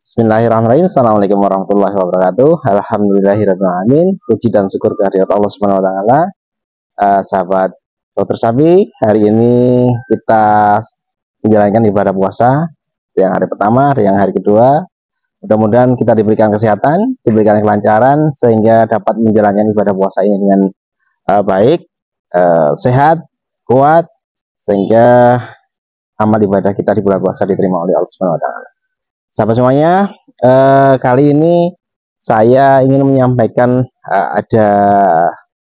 Bismillahirrahmanirrahim. Assalamualaikum warahmatullahi wabarakatuh. Alhamdulillahirabbil alamin. Puji dan syukur kehadirat Allah Subhanahu wa taala. Sahabat Dokter Sapi, hari ini kita menjalankan ibadah puasa yang hari pertama, yang hari kedua. Mudah-mudahan kita diberikan kesehatan, diberikan kelancaran sehingga dapat menjalankan ibadah puasa ini dengan baik, sehat, kuat, sehingga amal ibadah kita di bulan puasa diterima oleh Allah Subhanahu wa taala. Sahabat semuanya, kali ini saya ingin menyampaikan ada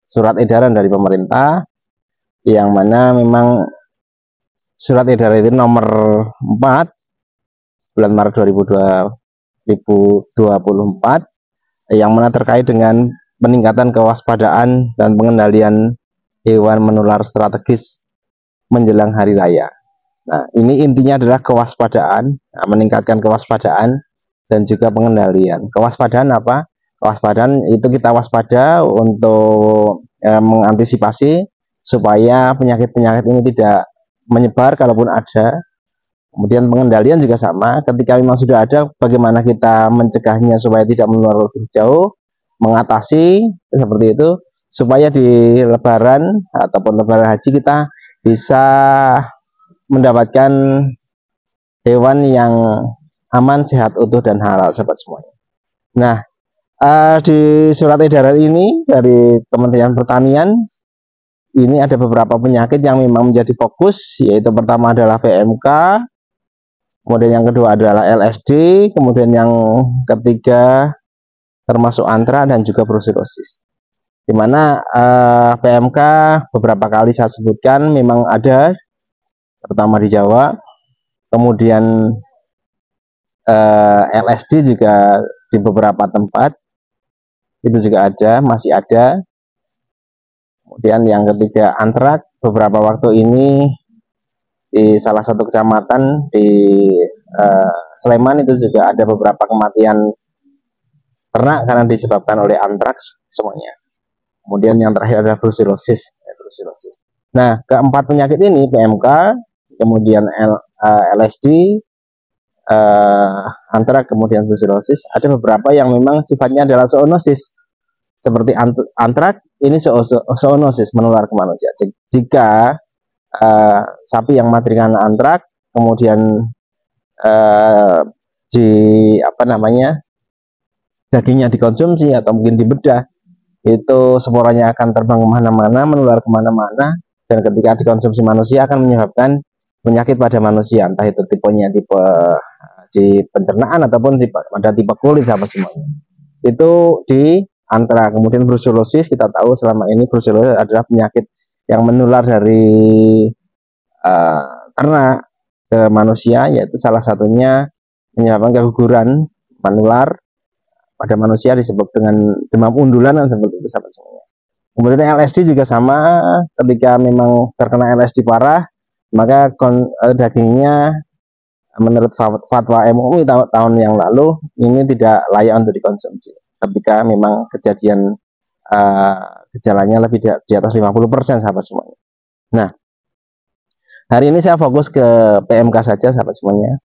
surat edaran dari pemerintah yang mana memang surat edaran itu nomor 4 bulan Maret 2024 yang mana terkait dengan peningkatan kewaspadaan dan pengendalian hewan menular strategis menjelang hari raya. Nah, ini intinya adalah kewaspadaan, meningkatkan kewaspadaan dan juga pengendalian. Kewaspadaan apa? Kewaspadaan itu kita waspada untuk mengantisipasi supaya penyakit-penyakit ini tidak menyebar kalaupun ada. Kemudian pengendalian juga sama, ketika memang sudah ada, bagaimana kita mencegahnya supaya tidak menular lebih jauh, mengatasi seperti itu, supaya di Lebaran ataupun Lebaran Haji kita bisa mendapatkan hewan yang aman, sehat, utuh, dan halal, sahabat semuanya. Nah, di surat edaran ini dari Kementerian Pertanian, ini ada beberapa penyakit yang memang menjadi fokus, yaitu pertama adalah PMK, kemudian yang kedua adalah LSD, kemudian yang ketiga termasuk antra dan juga brucellosis. Di mana PMK beberapa kali saya sebutkan memang ada, terutama di Jawa, kemudian LSD juga di beberapa tempat itu juga ada, masih ada. Kemudian yang ketiga antrak, beberapa waktu ini di salah satu kecamatan di Sleman itu juga ada beberapa kematian ternak karena disebabkan oleh antraks semuanya. Kemudian yang terakhir adalah brucellosis. Nah, keempat penyakit ini, PMK, kemudian LSD, antrak, kemudian brucellosis, ada beberapa yang memang sifatnya adalah zoonosis. Seperti antrak, ini zoonosis, menular ke manusia. Jika sapi yang mati dengan antrak, kemudian dagingnya dikonsumsi atau mungkin dibedah, itu sporanya akan terbang kemana-mana, menular kemana-mana, dan ketika dikonsumsi manusia akan menyebabkan penyakit pada manusia, entah itu tipenya tipe di pencernaan ataupun pada tipe kulit, sama semuanya. Itu di antara. Kemudian brucellosis, kita tahu selama ini brucellosis adalah penyakit yang menular dari ternak ke manusia, yaitu salah satunya menyebabkan keguguran menular pada manusia disebut dengan demam undulan dan seperti itu, sama semuanya. Kemudian LSD juga sama, ketika memang terkena LSD parah, maka dagingnya menurut fatwa MUI tahun yang lalu ini tidak layak untuk dikonsumsi ketika memang kejadian gejalanya lebih di atas 50%, sahabat semuanya. Nah, hari ini saya fokus ke PMK saja, sahabat semuanya.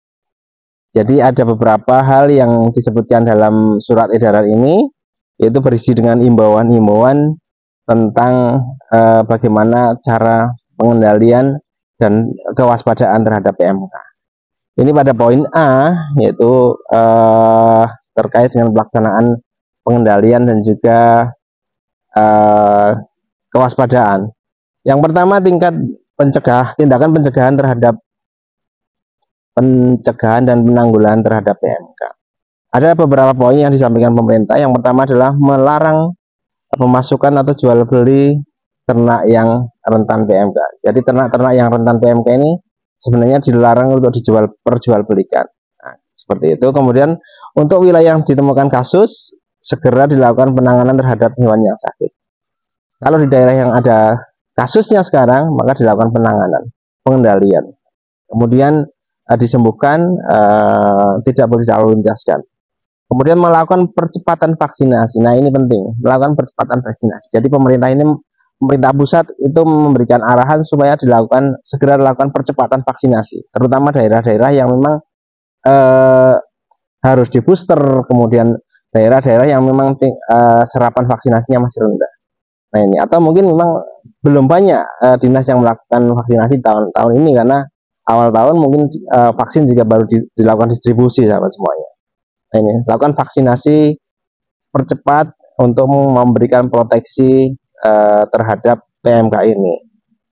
Jadi ada beberapa hal yang disebutkan dalam surat edaran ini, yaitu berisi dengan imbauan-imbauan tentang bagaimana cara pengendalian dan kewaspadaan terhadap PMK. Ini pada poin A, yaitu terkait dengan pelaksanaan pengendalian dan juga kewaspadaan. Yang pertama, tindakan pencegahan dan penanggulangan terhadap PMK. Ada beberapa poin yang disampaikan pemerintah. Yang pertama adalah melarang pemasukan atau jual beli ternak yang rentan PMK. Jadi ternak-ternak yang rentan PMK ini sebenarnya dilarang untuk perjualbelikan. Nah, seperti itu. Kemudian untuk wilayah yang ditemukan kasus, segera dilakukan penanganan terhadap hewan yang sakit. Kalau di daerah yang ada kasusnya sekarang, maka dilakukan pengendalian. Kemudian disembuhkan, tidak boleh dialuntaskan. Kemudian melakukan percepatan vaksinasi. Nah, ini penting, melakukan percepatan vaksinasi. Jadi pemerintah pusat itu memberikan arahan supaya segera dilakukan percepatan vaksinasi, terutama daerah-daerah yang memang harus di booster, kemudian daerah-daerah yang memang serapan vaksinasinya masih rendah. Nah ini, atau mungkin memang belum banyak dinas yang melakukan vaksinasi tahun ini, karena awal tahun mungkin vaksin juga baru dilakukan distribusi sahabat semuanya. Nah ini, lakukan vaksinasi, percepat untuk memberikan proteksi terhadap PMK ini.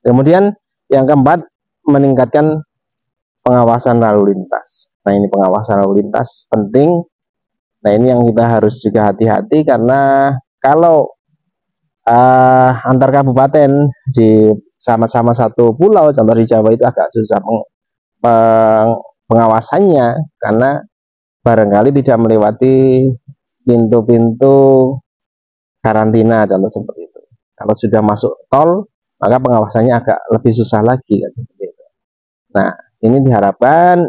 Kemudian yang keempat, meningkatkan pengawasan lalu lintas. Nah ini, pengawasan lalu lintas penting. Nah ini yang kita harus juga hati-hati, karena kalau antar kabupaten di sama-sama satu pulau, contoh di Jawa itu agak susah pengawasannya, karena barangkali tidak melewati pintu-pintu karantina, contoh seperti itu. Kalau sudah masuk tol, maka pengawasannya agak lebih susah lagi, kan seperti itu. Nah ini diharapkan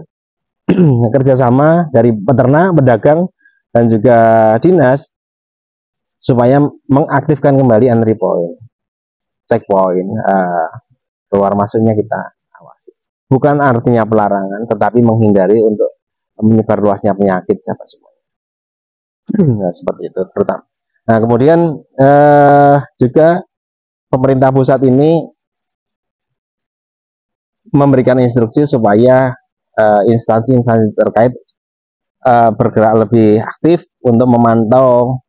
kerjasama dari peternak, pedagang, dan juga dinas, supaya mengaktifkan kembali entry point, checkpoint, keluar masuknya kita awasi. Bukan artinya pelarangan, tetapi menghindari untuk menyebar luasnya penyakit siapa semuanya. Nah seperti itu terutama. Nah kemudian juga pemerintah pusat ini memberikan instruksi supaya instansi-instansi terkait bergerak lebih aktif untuk memantau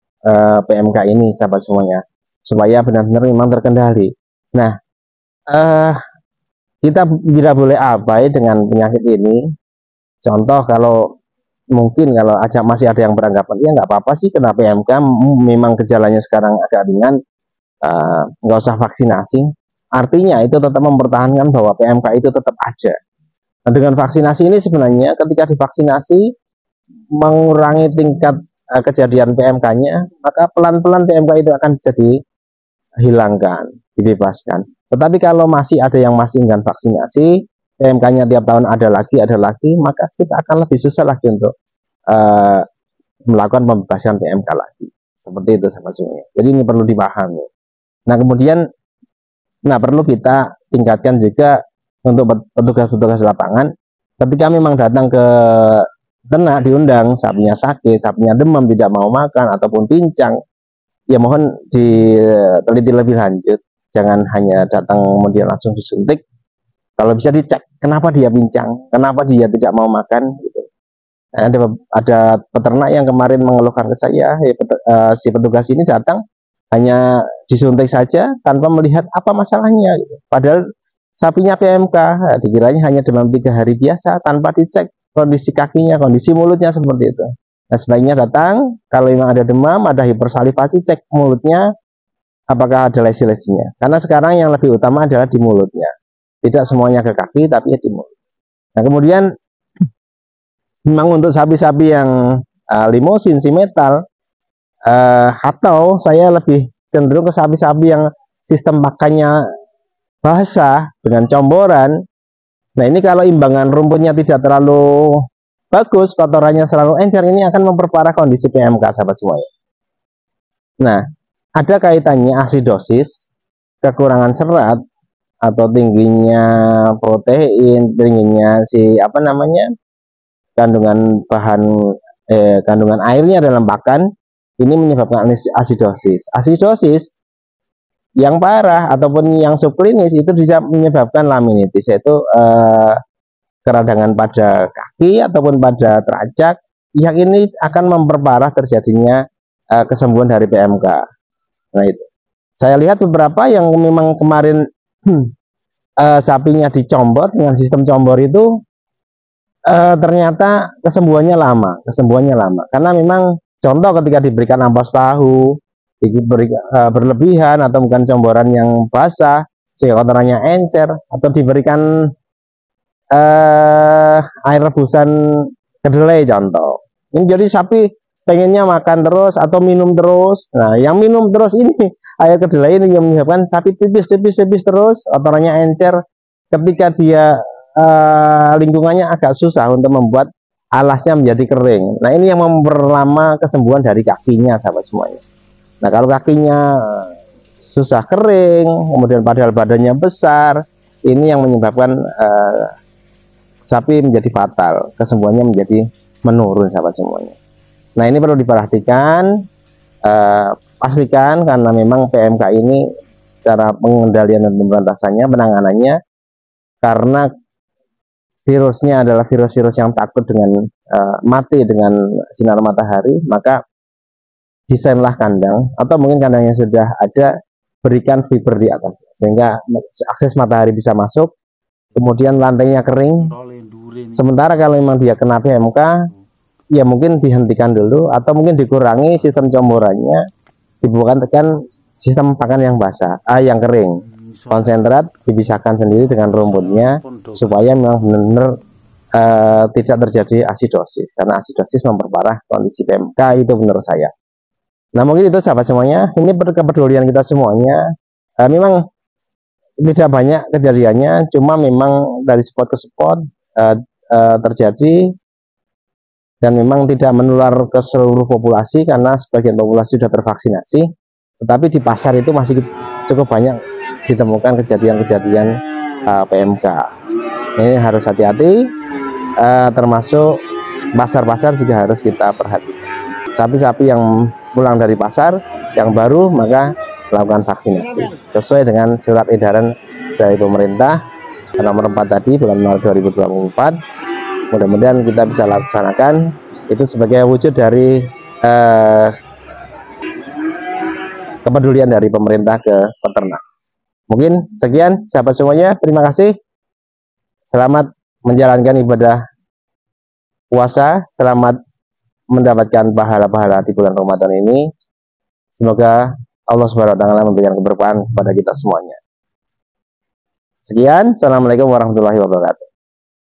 PMK ini sahabat semuanya, supaya benar-benar memang terkendali. Nah kita tidak boleh abai dengan penyakit ini. Contoh, kalau mungkin kalau masih ada yang beranggapan ya nggak apa-apa sih kena PMK, memang gejalanya sekarang agak ringan, nggak usah vaksinasi. Artinya itu tetap mempertahankan bahwa PMK itu tetap ada. Nah, dengan vaksinasi ini sebenarnya ketika divaksinasi mengurangi tingkat kejadian PMK-nya, maka pelan-pelan PMK itu akan bisa dihilangkan, dibebaskan. Tetapi kalau masih ada yang masih enggan vaksinasi, PMK-nya tiap tahun ada lagi, maka kita akan lebih susah lagi untuk melakukan pembebasan PMK lagi. Seperti itu sahabat semuanya. Jadi ini perlu dipahami. Nah kemudian, perlu kita tingkatkan juga untuk petugas-petugas lapangan, ketika memang datang ke ternak diundang, sapinya sakit, sapinya demam, tidak mau makan, ataupun pincang, ya mohon diteliti lebih lanjut. Jangan hanya datang kemudian langsung disuntik. Kalau bisa dicek kenapa dia pincang, kenapa dia tidak mau makan gitu. Nah, ada peternak yang kemarin mengeluhkan ke saya, si petugas ini datang hanya disuntik saja tanpa melihat apa masalahnya gitu. Padahal sapinya PMK, dikiranya hanya demam 3 hari biasa, tanpa dicek kondisi kakinya, kondisi mulutnya seperti itu. Nah sebaiknya datang, kalau memang ada demam, ada hipersalivasi, cek mulutnya apakah ada lesi-lesinya. Karena sekarang yang lebih utama adalah di mulutnya. Tidak semuanya ke kaki, tapi ya di mulut. Nah kemudian memang untuk sapi-sapi yang limosin, simetal, atau saya lebih cenderung ke sapi-sapi yang sistem pakannya basah dengan comboran. Nah ini kalau imbangan rumputnya tidak terlalu bagus, kotorannya selalu encer, ini akan memperparah kondisi PMK sahabat semuanya. Nah ada kaitannya asidosis, kekurangan serat, atau tingginya protein, tingginya kandungan kandungan airnya dalam pakan, ini menyebabkan asidosis. Asidosis yang parah ataupun yang subklinis itu bisa menyebabkan laminitis, yaitu keradangan pada kaki ataupun pada terajak, yang ini akan memperparah terjadinya kesembuhan dari PMK. Nah itu, saya lihat beberapa yang memang kemarin sapinya dicombor dengan sistem combor itu ternyata kesembuhannya lama, karena memang contoh ketika diberikan ampas tahu berlebihan, atau bukan comboran yang basah sehingga kotorannya encer, atau diberikan air rebusan kedelai contoh. Ini jadi sapi pengennya makan terus atau minum terus. Nah yang minum terus ini air kedelai ini yang menyebabkan sapi pipis terus, kotorannya encer. Ketika dia lingkungannya agak susah untuk membuat alasnya menjadi kering. Nah ini yang memperlama kesembuhan dari kakinya sahabat semuanya. Nah kalau kakinya susah kering, kemudian padahal badannya besar, ini yang menyebabkan sapi menjadi fatal, kesembuhannya menjadi menurun sahabat semuanya. Nah ini perlu diperhatikan, pastikan karena memang PMK ini cara pengendalian dan pemberantasannya, penanganannya, karena virusnya adalah virus-virus yang takut dengan mati dengan sinar matahari, maka desainlah kandang, atau mungkin kandang yang sudah ada, berikan fiber di atas sehingga akses matahari bisa masuk, kemudian lantainya kering. Sementara kalau memang dia kena PMK, ya mungkin dihentikan dulu, atau mungkin dikurangi sistem comborannya, dibuatkan sistem pakan yang basah, yang kering, konsentrat dipisahkan sendiri dengan rumputnya, supaya memang benar-benar tidak terjadi asidosis, karena asidosis memperparah kondisi PMK itu menurut saya. Nah mungkin itu sahabat semuanya, ini kepedulian kita semuanya. Memang tidak banyak kejadiannya, cuma memang dari spot ke spot terjadi, dan memang tidak menular ke seluruh populasi karena sebagian populasi sudah tervaksinasi, tetapi di pasar itu masih cukup banyak ditemukan kejadian-kejadian PMK. Ini harus hati-hati, termasuk pasar-pasar juga harus kita perhatikan. Sapi-sapi yang pulang dari pasar yang baru, maka lakukan vaksinasi sesuai dengan surat edaran dari pemerintah nomor 4 tadi bulan Maret 2024. Mudah-mudahan kita bisa laksanakan itu sebagai wujud dari kepedulian dari pemerintah ke peternak. Mungkin sekian sahabat semuanya, terima kasih. Selamat menjalankan ibadah puasa, selamat mendapatkan pahala-pahala di bulan Ramadan ini. Semoga Allah Subhanahu wa taala memberikan keberkahan kepada kita semuanya. Sekian, assalamualaikum warahmatullahi wabarakatuh.